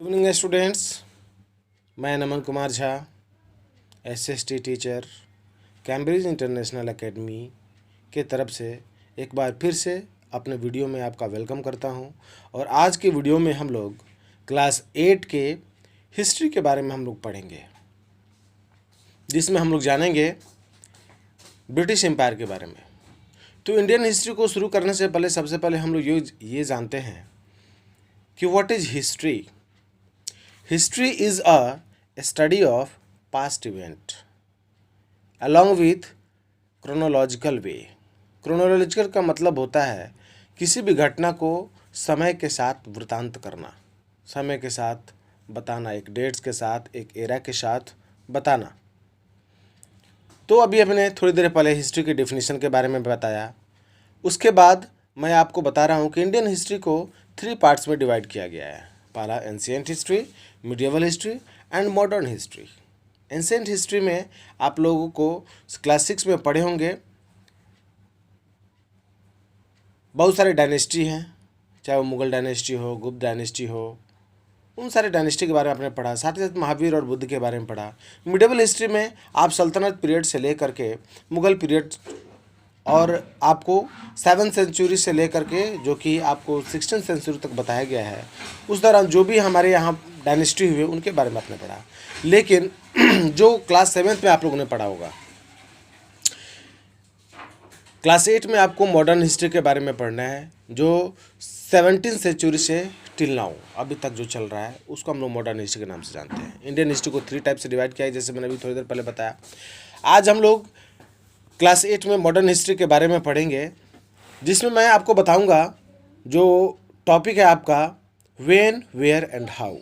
Evening students, मैं Naman Kumar Jha, SST teacher, Cambridge International Academy के तरफ से एक बार फिर से अपने वीडियो में आपका वेलकम करता हूं। और आज के वीडियो में हम लोग क्लास 8 के हिस्ट्री के बारे में हम लोग पढ़ेंगे, जिसमें हम लोग जानेंगे ब्रिटिश एम्पायर के बारे में। तो इंडियन हिस्ट्री को शुरू करने से पहले सबसे पहले हम लोग ये जानते हैं कि what is history. History is a study of past event along with chronological way। Chronological का मतलब होता है किसी भी घटना को समय के साथ वृत्तांत करना, समय के साथ बताना, एक डेट्स के साथ, एक एरा के साथ बताना। तो अभी हमने थोड़ी देर पहले हिस्ट्री की डेफिनेशन के बारे में बताया। उसके बाद मैं आपको बता रहा हूँ कि इंडियन हिस्ट्री को 3 पार्ट्स में डिवाइड किया गया है। पहला ancient history, medieval history and modern history. Ancient history में आप लोगों को क्लास 6 में पढ़े होंगे, बहुत सारे डायनेस्टी हैं, चाहे वो मुगल डायनेस्टी हो, गुप्त डायनेस्टी हो, उन सारे डायनेस्टी के बारे में आपने पढ़ा। साथ ही साथ महावीर और बुद्ध के बारे में पढ़ा। मिडिवल हिस्ट्री में आप सल्तनत पीरियड से लेकर के मुगल पीरियड और आपको 7th सेंचुरी से लेकर के जो कि आपको 16th सेंचुरी तक बताया गया है, उस दौरान जो भी हमारे यहाँ डायनेस्टी हुए उनके बारे में आपने पढ़ा। लेकिन जो क्लास 7th में आप लोगों ने पढ़ा होगा, क्लास 8 में आपको मॉडर्न हिस्ट्री के बारे में पढ़ना है, जो 17th सेंचुरी से टिल नाउ अभी तक जो चल रहा है उसको हम लोग मॉडर्न हिस्ट्री के नाम से जानते हैं। इंडियन हिस्ट्री को 3 टाइप से डिवाइड किया है, जैसे मैंने अभी थोड़ी देर पहले बताया। आज हम लोग क्लास 8 में मॉडर्न हिस्ट्री के बारे में पढ़ेंगे, जिसमें मैं आपको बताऊंगा जो टॉपिक है आपका व्हेन, वेयर एंड हाउ।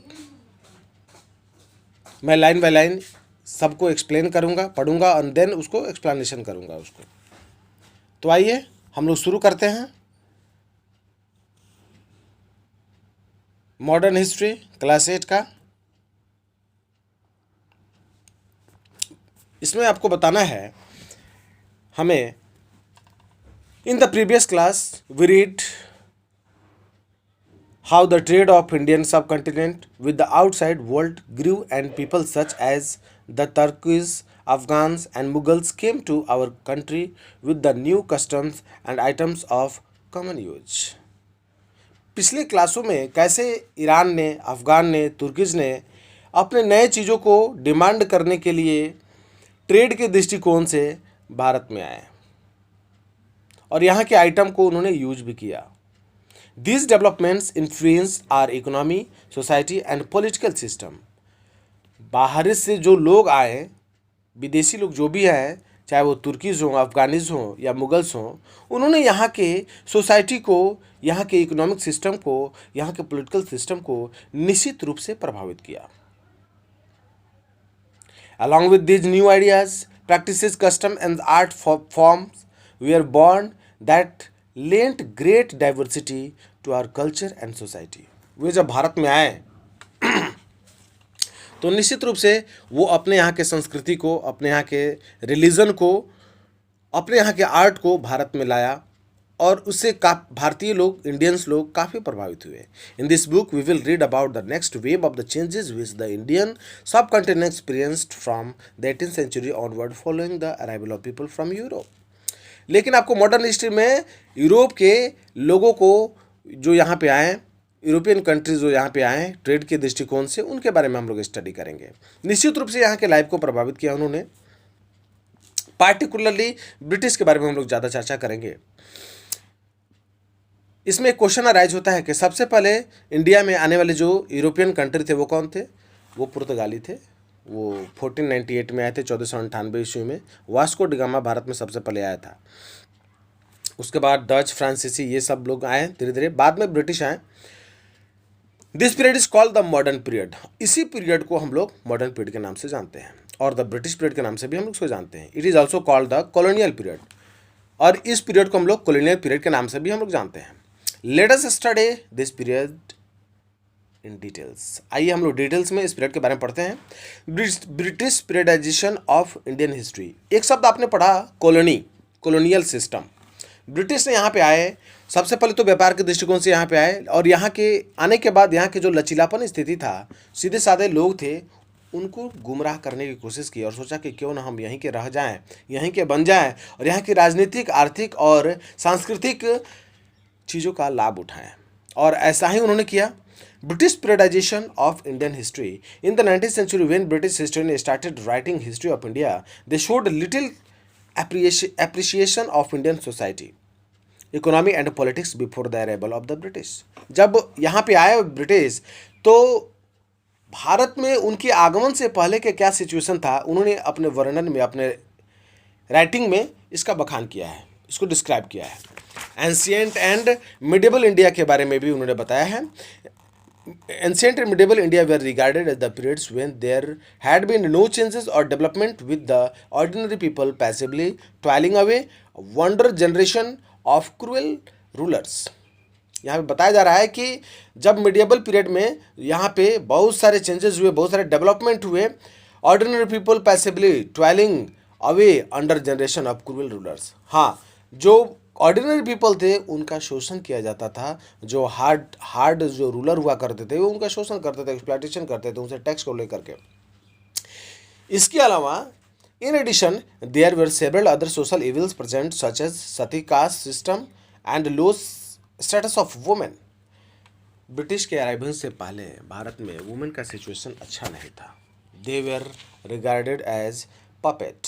मैं लाइन बाय लाइन सबको एक्सप्लेन करूंगा, पढ़ूंगा और देन उसको एक्सप्लेनेशन करूंगा उसको। तो आइए हम लोग शुरू करते हैं मॉडर्न हिस्ट्री क्लास 8 का। इसमें आपको बताना है हमें, in the previous class we read how the trade of Indian subcontinent with the outside world grew and people such as the Turks, Afghans and Mughals came to our country with the new customs and items of common use। पिछले क्लासों में कैसे Iran ने, अफ़गान ने, तुर्कीज़ ने अपने नए चीज़ों को डिमांड करने के लिए ट्रेड के दृष्टिकोण से भारत में आए और यहाँ के आइटम को उन्होंने यूज भी किया। These developments influenced our economy, society and political system। बाहर से जो लोग आए, विदेशी लोग जो भी आए, चाहे वो तुर्कीज़ हों, अफ़गानीज़ हों या मुगल्स हों, उन्होंने यहाँ के सोसाइटी को, यहाँ के इकोनॉमिक सिस्टम को, यहाँ के पॉलिटिकल सिस्टम को निश्चित रूप से प्रभावित किया। Along with these new ideas, practices, custom and art forms were born that lent great diversity to our culture and society। वे जब भारत में आए तो निश्चित रूप से वो अपने यहाँ के संस्कृति को, अपने यहाँ के रिलीजन को, अपने यहाँ के आर्ट को भारत में लाया और उससे भारतीय लोग, इंडियंस लोग काफ़ी प्रभावित हुए। In this book we will read about the next wave of the changes which the Indian subcontinent experienced from the 18th century onward following the arrival of people from Europe. लेकिन आपको modern history में Europe के लोगों को जो यहाँ पे आए, यूरोपियन कंट्रीज जो यहाँ पे आए ट्रेड के दृष्टिकोण से, उनके बारे में हम लोग स्टडी करेंगे। निश्चित रूप से यहाँ के लाइफ को प्रभावित किया उन्होंने। पार्टिकुलरली ब्रिटिश के बारे में हम लोग ज़्यादा चर्चा करेंगे। इसमें एक क्वेश्चन अराइज होता है कि सबसे पहले इंडिया में आने वाले जो यूरोपियन कंट्री थे वो कौन थे? वो पुर्तगाली थे। वो 1498 में आए थे, 1498 ईस्वी में वास्को डी गामा भारत में सबसे पहले आया था। उसके बाद डच, फ्रांसीसी, ये सब लोग आए धीरे धीरे, बाद में ब्रिटिश आए। This period is called the modern period. इसी पीरियड को हम लोग मॉडर्न पीरियड के नाम से जानते हैं और द ब्रिटिश पीरियड के नाम से भी हम लोग इसको जानते हैं। It is also called the colonial period और इस पीरियड को हम लोग कॉलोनियल पीरियड के नाम से भी हम लोग जानते हैं। Let us study this period in details. आइए हम लोग डिटेल्स में इस पीरियड के बारे में पढ़ते हैं। British periodisation of Indian history. एक शब्द आपने पढ़ा कॉलोनी, कॉलोनियल सिस्टम। ब्रिटिश ने यहाँ पे आए सबसे पहले तो व्यापार के दृष्टिकोण से यहाँ पे आए और यहाँ के आने के बाद यहाँ के जो लचीलापन स्थिति था, सीधे साधे लोग थे, उनको गुमराह करने की कोशिश की और सोचा कि क्यों ना हम यहीं के रह जाएं, यहीं के बन जाएं और यहाँ की राजनीतिक, आर्थिक और सांस्कृतिक चीज़ों का लाभ उठाएं। और ऐसा ही उन्होंने किया। British periodisation of Indian history in the 19th century when British historian started writing history of India, they showed little appreciation of Indian society, economy and politics before the arrival of the British। जब यहाँ पे आए British तो भारत में उनके आगमन से पहले के क्या सिचुएशन था, उन्होंने अपने वर्णन में, अपने राइटिंग में इसका बखान किया है, इसको डिस्क्राइब किया है। एंशियंट एंड मिडिवल इंडिया के बारे में भी उन्होंने बताया है। Ancient and medieval India were regarded as the periods when there had been no changes or development, with the ordinary people passively toiling away, wonder generation of cruel rulers। यहाँ पे बताया जा रहा है कि जब मिडिएबल पीरियड में यहाँ पे बहुत सारे चेंजेस हुए, बहुत सारे डेवलपमेंट हुए, ordinary people passively ट्वेलिंग away under generation of cruel rulers. हाँ, जो ऑर्डिनरी पीपल थे उनका शोषण किया जाता था, जो हार्ड जो रूलर हुआ करते थे वो उनका शोषण करते थे, एक्सप्लॉयटेशन करते थे उनसे टैक्स को लेकर के। इसके अलावा in addition there were several other social evils present such as sati caste system and low status of women. British के अराइवल से पहले भारत में वुमेन का सिचुएशन अच्छा नहीं था। दे वर रिगार्डेड एज पपेट,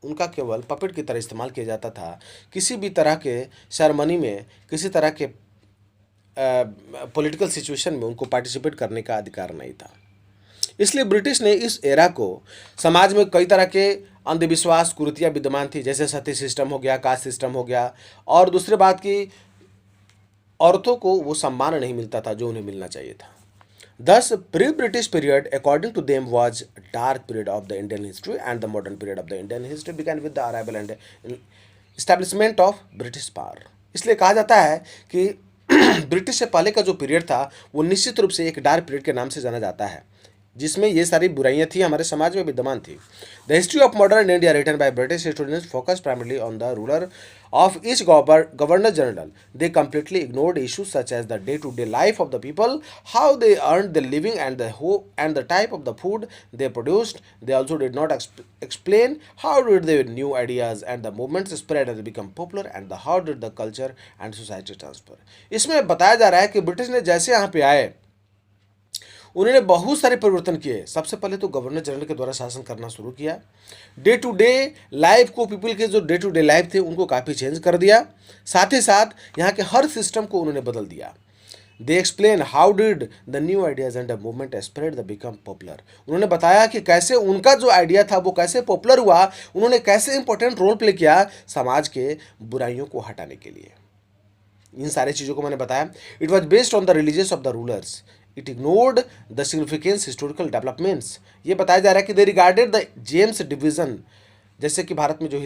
उनका केवल पपेट की तरह इस्तेमाल किया जाता था। किसी भी तरह के सेरेमनी में, किसी तरह के पॉलिटिकल सिचुएशन में उनको पार्टिसिपेट करने का अधिकार नहीं था। इसलिए ब्रिटिश ने इस एरा को, समाज में कई तरह के अंधविश्वास, कुरीतियाँ विद्यमान थी, जैसे सती सिस्टम हो गया, कास्ट सिस्टम हो गया, और दूसरी बात की औरतों को वो सम्मान नहीं मिलता था जो उन्हें मिलना चाहिए था। Thus, pre-British period, according to them, was dark period of the Indian history, and the modern period of the Indian history began with the arrival and establishment of British power। इसलिए कहा जाता है कि ब्रिटिश से पहले का जो period था वो निश्चित रूप से एक डार्क पीरियड के नाम से जाना जाता है, जिसमें ये सारी बुराइयां थी, हमारे समाज में विद्यमान थी। The history of modern India written by British historians focus primarily on the ruler of each governor general। They completely ignored issues such as the day-to-day life of the people, how they earned their living, and the type of the food they produced। They also did not explain how did their new ideas and the movements spread and become popular, and how did the culture and society transfer। इसमें बताया जा रहा है कि British ने जैसे यहाँ पे आए उन्होंने बहुत सारे परिवर्तन किए। सबसे पहले तो गवर्नर जनरल के द्वारा शासन करना शुरू किया। डे टू डे लाइफ को, पीपल के जो डे टू डे लाइफ थे उनको काफ़ी चेंज कर दिया। साथ ही साथ यहाँ के हर सिस्टम को उन्होंने बदल दिया। They explain how did the new ideas and the movement spread the become popular. उन्होंने बताया कि कैसे उनका जो आइडिया था वो कैसे पॉपुलर हुआ, उन्होंने कैसे इंपॉर्टेंट रोल प्ले किया समाज के बुराइयों को हटाने के लिए। इन सारी चीज़ों को मैंने बताया। It was based on the religious of the rulers, it ignored the significance historical developments. ये बताया जा रहा है कि दे रिगार्डेड द जेम्स डिवीजन, जैसे कि भारत में जो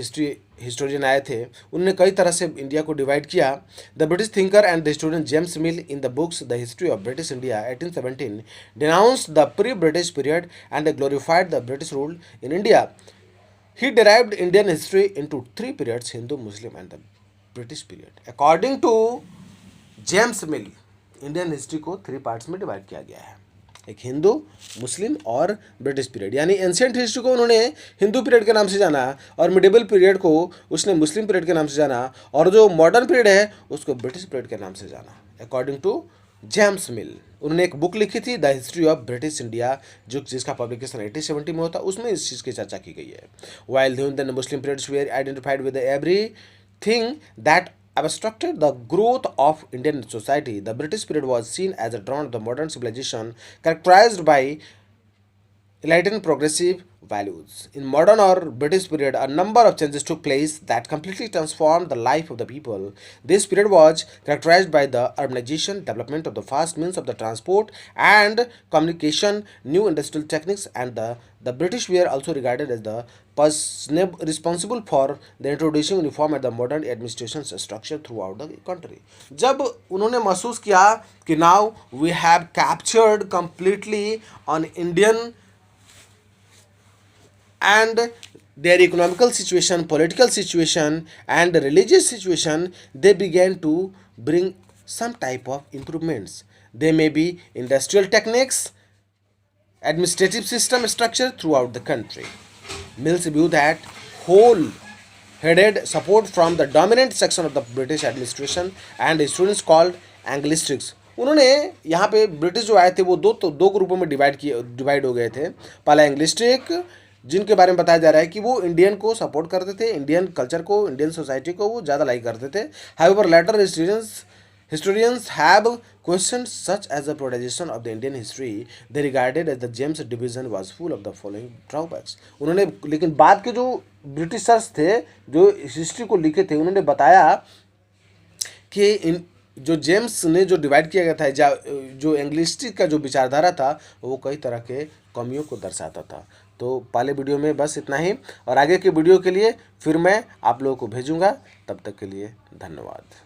हिस्टोरियन आए थे उन्होंने कई तरह से इंडिया को डिवाइड किया। The British thinker and the historian James mill in the books the history of British India 1817 denounced the pre-British period and glorified the British rule in India। He derived Indian history into three periods: Hindu, Muslim and the British period। According to James mill, Indian history को 3 parts में divide किया गया है, एक हिंदू, मुस्लिम और British period. यानी ancient history को उन्होंने हिंदू पीरियड के नाम से जाना और मिडिवल पीरियड को उसने मुस्लिम पीरियड के नाम से जाना, और जो मॉडर्न पीरियड है उसको ब्रिटिश पीरियड के नाम से जाना। अकॉर्डिंग टू जेम्स मिल, उन्होंने एक बुक लिखी थी the history of British India, जो जिसका पब्लिकेशन 1870 में होता, उसमें इस चीज़ की चर्चा की गई है। While the Muslim periods were identified with everything that obstructed the growth of Indian society, the British period was seen as a dawn of the modern civilization characterized by enlightened progressive values। In modern or British period, a number of changes took place that completely transformed the life of the people। This period was characterized by the urbanization, development of the fast means of the transport and communication, new industrial techniques, and the British were also regarded as the person responsible for the introducing uniform and the modern administration structure throughout the country। जब उन्होंने महसूस किया कि now we have captured completely on Indian and their economical situation, political situation, and religious situation, they began to bring some type of improvements. They may be industrial techniques, administrative system structure throughout the country. Mill's view that whole headed support from the dominant section of the British administration and students called Anglistics. उन्होंने यहाँ पे British जो आए थे वो दो ग्रुपों में divide हो गए थे। पहला एंग्लिस्टिक, जिनके बारे में बताया जा रहा है कि वो इंडियन को सपोर्ट करते थे, इंडियन कल्चर को, इंडियन सोसाइटी को वो ज़्यादा लाइक करते थे। However later historians have questioned such as the prioritization of the Indian history. They regarded as the James division was full of the following drawbacks. उन्होंने लेकिन बाद के जो ब्रिटिशर्स थे जो हिस्ट्री को लिखे थे उन्होंने बताया कि इन जो जेम्स ने जो डिवाइड किया गया था, जो एंग्लिस्टिक का जो विचारधारा था वो कई तरह के कमियों को दर्शाता था। तो पहले वीडियो में बस इतना ही, और आगे के वीडियो के लिए फिर मैं आप लोगों को भेजूंगा। तब तक के लिए धन्यवाद।